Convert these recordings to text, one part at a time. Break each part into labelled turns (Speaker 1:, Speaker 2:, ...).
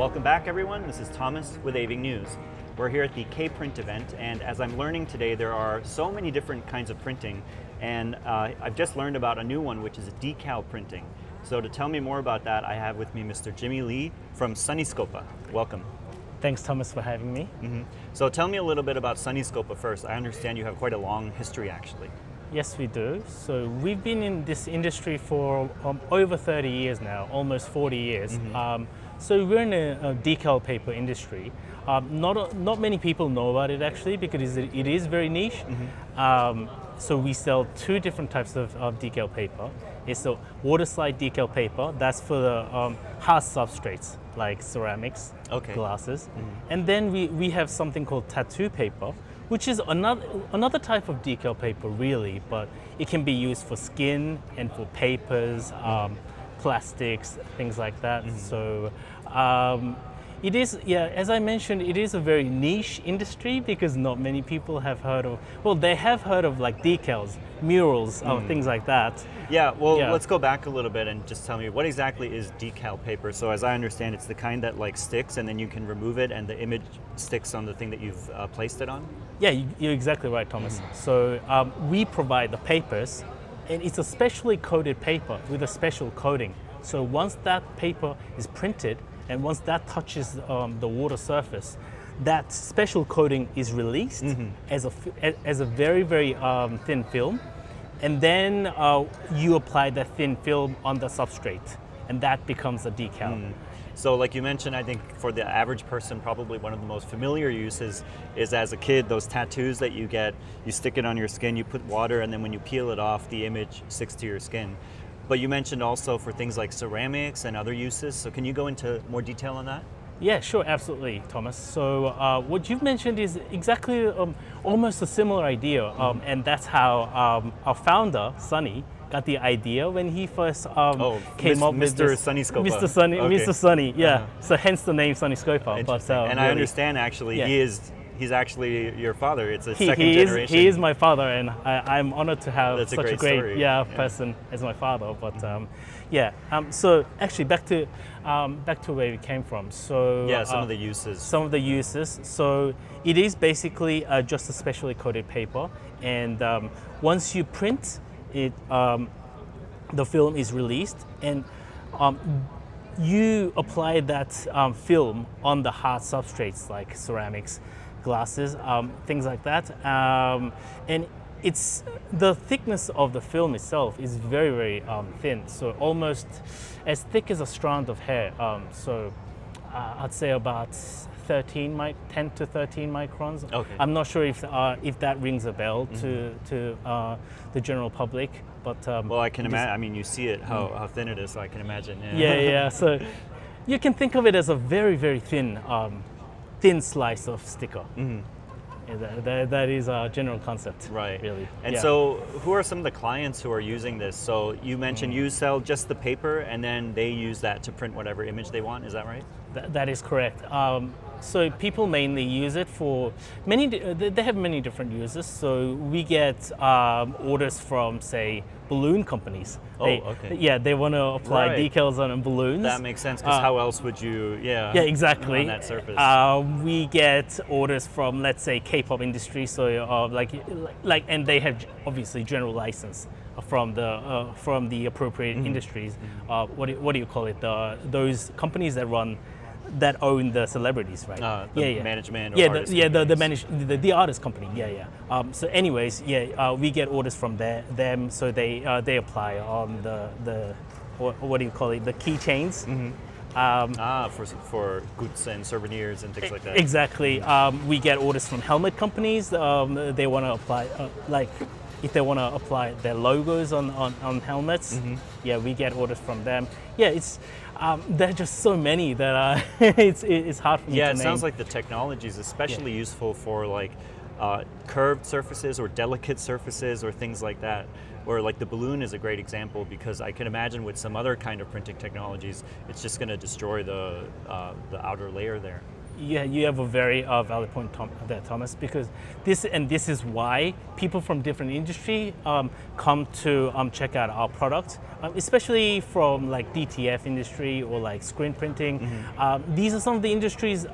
Speaker 1: Welcome back, everyone. This is Thomas with Aving News. We're here at the K-Print event, and as I'm learning today, there are so many different kinds of printing, and I've just learned about a new one, which is decal printing. So to tell me more about that, I have with me Mr. Jimmy Lee from 써니스코파. Welcome.
Speaker 2: Thanks, Thomas, for having me.
Speaker 1: So tell me a little bit about 써니스코파 first. I understand you have quite a long history, actually.
Speaker 2: Yes, we do. So we've been in this industry for over 30 years now, almost 40 years. So we're in a decal paper industry. Not many people know about it actually because it is very niche. So we sell two different types of decal paper. It's the water slide decal paper. That's for the hard substrates like ceramics, glasses. And then we have something called tattoo paper, which is another type of decal paper really, but it can be used for skin and for papers, plastics, things like that. So it is, as I mentioned, it is a very niche industry because not many people have heard of, well, they have heard of like decals, murals, things like that.
Speaker 1: Let's go back a little bit and just tell me what exactly is decal paper. So as I understand, it's the kind that like sticks and then you can remove it and the image sticks on the thing that you've placed it on? Yeah,
Speaker 2: you're exactly right, Thomas. So we provide the papers, and it's a specially coated paper with a special coating. So once that paper is printed, and once that touches the water surface, that special coating is released as a very, very thin film. And then you apply that thin film on the substrate, and that becomes a decal.
Speaker 1: So like you mentioned, I think for the average person, probably one of the most familiar uses is as a kid, those tattoos that you get, you stick it on your skin, you put water, and then when you peel it off, the image sticks to your skin. But you mentioned also for things like ceramics and other uses, so can you go into more detail on that?
Speaker 2: Yeah, sure, absolutely, Thomas. So what you've mentioned is exactly almost a similar idea, and that's how our founder, Sonny, got the idea when he first came up with
Speaker 1: Mr. 써니스코파.
Speaker 2: Mr. Sonny, yeah. So hence the name 써니스코파.
Speaker 1: But and I understand actually he's actually your father. It's a second generation.
Speaker 2: He is my father, and I'm honored to have such a great
Speaker 1: story.
Speaker 2: person as my father. But so actually back to where we came from. So
Speaker 1: some of the uses.
Speaker 2: Some of the uses. So it is basically just a specially coated paper, and once you print it, the film is released, and you apply that film on the hard substrates like ceramics, glasses, things like that, and it's the thickness of the film itself is very, very thin, so almost as thick as a strand of hair. So I'd say about 10 to 13 microns. I'm not sure if that rings a bell to the general public, but
Speaker 1: well, I can imagine. I mean, you see it how thin it is, so I can imagine.
Speaker 2: So you can think of it as a very, very thin slice of sticker. That is our general concept,
Speaker 1: right?
Speaker 2: Really.
Speaker 1: And so, who are some of the clients who are using this? So you mentioned you sell just the paper, and then they use that to print whatever image they want. Is that right?
Speaker 2: That is correct. So people mainly use it for many. They have many different uses. So we get orders from, say, balloon companies. They want to apply decals on balloons.
Speaker 1: That makes sense, because how else would you?
Speaker 2: Exactly.
Speaker 1: On that surface.
Speaker 2: We get orders from, let's say, K-pop industry. So and they have obviously general license from the appropriate industries. What do you call it? Those companies that own the celebrities, right?
Speaker 1: Management. Or
Speaker 2: the artist company. So anyways, we get orders from them, so they apply on the what do you call it? The keychains.
Speaker 1: For goods and souvenirs and things like that.
Speaker 2: Exactly. We get orders from helmet companies. They want to apply if they want to apply their logos on helmets. We get orders from them. It's there are just so many that it's hard for me to name.
Speaker 1: It sounds like the technology is especially useful for like curved surfaces or delicate surfaces or things like that. Or like the balloon is a great example, because I can imagine with some other kind of printing technologies, it's just going to destroy the outer layer there.
Speaker 2: you have a very valid point there, Thomas, because this is why people from different industry come to check out our product, especially from like DTF industry or like screen printing. These are some of the industries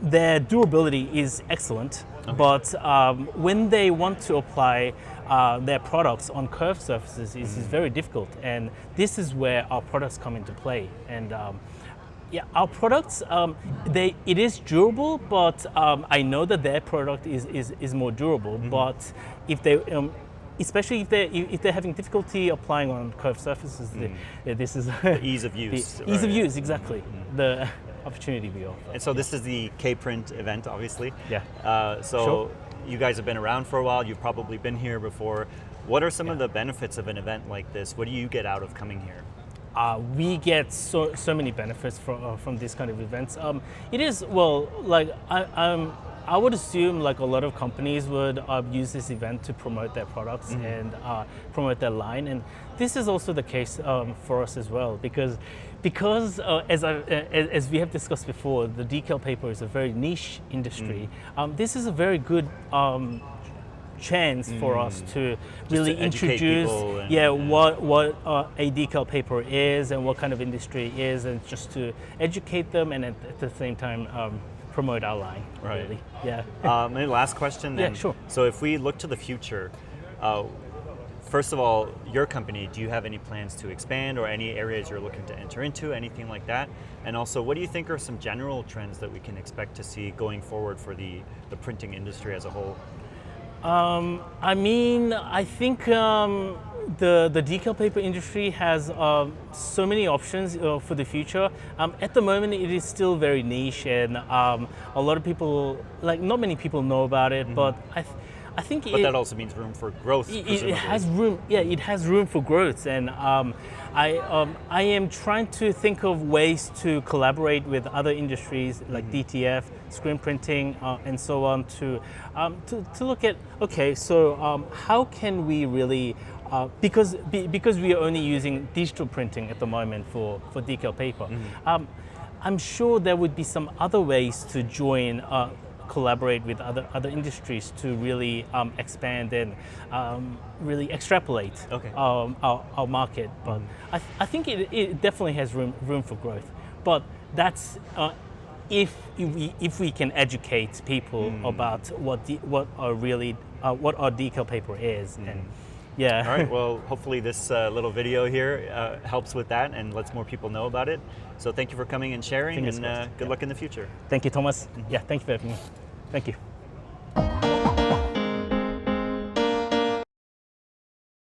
Speaker 2: their durability is excellent, but when they want to apply their products on curved surfaces, is very difficult, and this is where our products come into play. And yeah, our products, it is durable, but I know that their product is more durable. But if they, especially if they're having difficulty applying on curved surfaces, this is
Speaker 1: the ease of use.
Speaker 2: Ease of use, exactly. The opportunity we offer.
Speaker 1: And so this is the K-Print event, obviously.
Speaker 2: Yeah.
Speaker 1: So you guys have been around for a while. You've probably been here before. What are some of the benefits of an event like this? What do you get out of coming here?
Speaker 2: We get so many benefits from these kind of events. It is, well, like I would assume like a lot of companies would use this event to promote their products and promote their line, and this is also the case for us as well, because as we have discussed before, the decal paper is a very niche industry. This is a very good chance for us to really introduce what a decal paper is and what kind of industry it is, and just to educate them, and at the same time promote our line.
Speaker 1: Right.
Speaker 2: Really. Yeah.
Speaker 1: My last question then.
Speaker 2: Yeah, sure.
Speaker 1: So if we look to the future, first of all, your company, do you have any plans to expand or any areas you're looking to enter into, anything like that? And also, what do you think are some general trends that we can expect to see going forward for the printing industry as a whole?
Speaker 2: I mean, I think the decal paper industry has so many options for the future. At the moment, it is still very niche, and a lot of people, like not many people know about it, but I think
Speaker 1: but that also means room for growth.
Speaker 2: It has room. Yeah, it has room for growth, and I am trying to think of ways to collaborate with other industries like DTF, screen printing, and so on to look at, okay, so how can we really because we are only using digital printing at the moment for decal paper. I'm sure there would be some other ways to join. Collaborate with other industries to really expand and really extrapolate our market. But I think it definitely has room for growth. But that's if we can educate people about what our decal paper is. And yeah.
Speaker 1: All right. Well, hopefully this little video here helps with that and lets more people know about it. So thank you for coming and sharing, and good luck in the future.
Speaker 2: Thank you, Thomas. Yeah, thank you for having me. Thank you.